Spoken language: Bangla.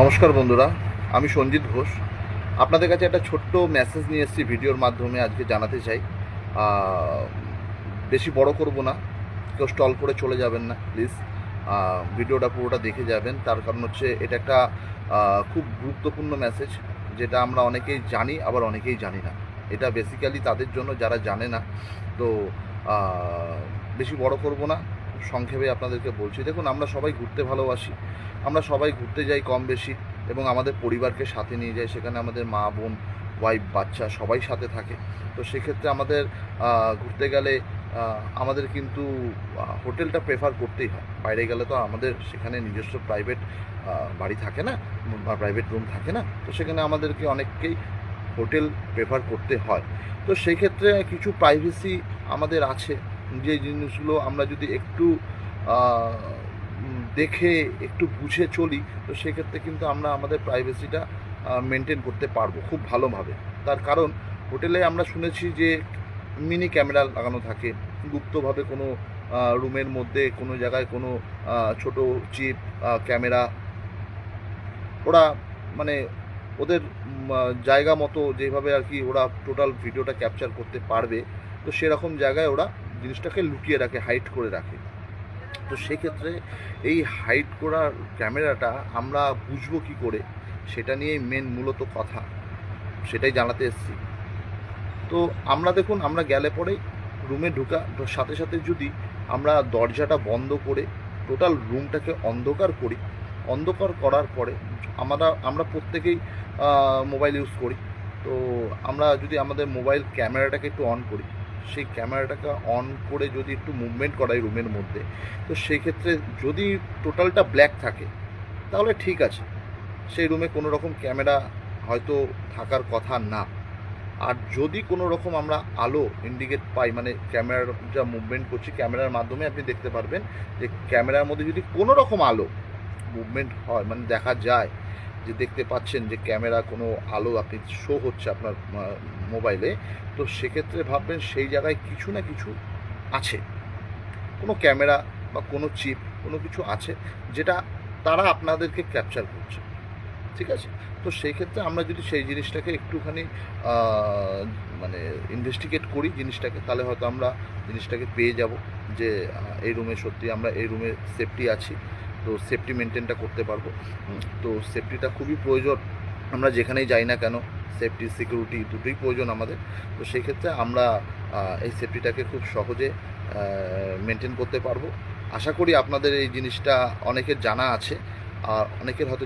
নমস্কার বন্ধুরা, আমি সঞ্জিত ঘোষ। আপনাদের কাছে একটা ছোট্ট মেসেজ নিয়ে এসেছি ভিডিওর মাধ্যমে আজকে জানাতে চাই। বেশি বড় করব না, কেউ স্টল করে চলে যাবেন না প্লিজ। ভিডিওটা পুরোটা দেখে যাবেন। তার কারণ হচ্ছে এটা একটা খুব গুরুত্বপূর্ণ মেসেজ, যেটা আমরা অনেকেই জানি আবার অনেকেই জানি না। এটা বেসিক্যালি তাদের জন্য যারা জানে না। তো বেশি বড় করব না, খুব সংক্ষেপে আপনাদেরকে বলছি। দেখুন, আমরা সবাই ঘুরতে ভালোবাসি, আমরা সবাই ঘুরতে যাই কম বেশি, এবং আমাদের পরিবারকে সাথে নিয়ে যাই। সেখানে আমাদের মা, বোন, ওয়াইফ, বাচ্চা সবাই সাথে থাকে। তো সেক্ষেত্রে আমাদের ঘুরতে গেলে আমাদের কিন্তু হোটেলটা প্রেফার করতেই হয়। বাইরে গেলে তো আমাদের সেখানে নিজস্ব প্রাইভেট বাড়ি থাকে না বা প্রাইভেট রুম থাকে না। তো সেখানে আমাদেরকে অনেককেই হোটেল প্রেফার করতে হয়। তো সেই ক্ষেত্রে কিছু প্রাইভেসি আমাদের আছে, যে জিনিসগুলো আমরা যদি একটু দেখে একটু বুঝে চলি, তো সেক্ষেত্রে কিন্তু আমরা আমাদের প্রাইভেসিটা মেনটেন করতে পারবো খুব ভালোভাবে। তার কারণ, হোটেলে আমরা শুনেছি যে মিনি ক্যামেরা লাগানো থাকে গুপ্তভাবে, কোনো রুমের মধ্যে কোনো জায়গায় কোনো ছোটো চিপ ক্যামেরা ওরা, মানে ওদের জায়গা মতো যেভাবে আর কি ওরা টোটাল ভিডিওটা ক্যাপচার করতে পারবে, তো সেরকম জায়গায় ওরা জিনিসটাকে লুকিয়ে রাখে, হাইড করে রাখে। তো সেক্ষেত্রে এই হাইড করার ক্যামেরাটা আমরা বুঝবো কী করে, সেটা নিয়েই মূলত কথা, সেটাই জানাতে এসেছি। তো আমরা দেখুন, আমরা গেলে পরেই রুমে ঢোকা সাথে সাথে যদি আমরা দরজাটা বন্ধ করে টোটাল রুমটাকে অন্ধকার করি, অন্ধকার করার পরে আমরা প্রত্যেকেই মোবাইল ইউজ করি। তো আমরা যদি আমাদের মোবাইল ক্যামেরাটাকে একটু অন করি, সেই ক্যামেরাটাকে অন করে যদি একটু মুভমেন্ট করাই রুমের মধ্যে, তো সেই ক্ষেত্রে যদি টোটালটা ব্ল্যাক থাকে তাহলে ঠিক আছে, সেই রুমে কোনো রকম ক্যামেরা হয়তো থাকার কথা না। আর যদি কোনো রকম আমরা আলো ইন্ডিকেট পাই, মানে ক্যামেরার যা মুভমেন্ট করছি, ক্যামেরার মাধ্যমে আপনি দেখতে পারবেন যে ক্যামেরার মধ্যে যদি কোনো রকম আলো মুভমেন্ট হয়, মানে দেখা যায় যে দেখতে পাচ্ছেন যে ক্যামেরা কোনো আলো আপনি শো হচ্ছে আপনার মোবাইলে, তো সেক্ষেত্রে ভাববেন সেই জায়গায় কিছু না কিছু আছে, কোনো ক্যামেরা বা কোনো চিপ, কোনো কিছু আছে যেটা তারা আপনাদেরকে ক্যাপচার করছে। ঠিক আছে? তো সেই ক্ষেত্রে আমরা যদি সেই জিনিসটাকে একটুখানি মানে ইনভেস্টিগেট করি জিনিসটাকে, তাহলে হয়তো আমরা জিনিসটাকে পেয়ে যাব যে এই রুমে সত্যি আমরা এই রুমে সেফটি আছি। তো সেফটি মেনটেনটা করতে পারবো। তো সেফটিটা খুবই প্রয়োজন, আমরা যেখানেই যাই না কেন সেফটি সিকিউরিটি দুটোই প্রয়োজন আমাদের। তো সেই ক্ষেত্রে আমরা এই সেফটিটাকে খুব সহজে মেনটেন করতে পারবো। আশা করি আপনাদের এই জিনিসটা অনেকের জানা আছে, আর অনেকের হয়তো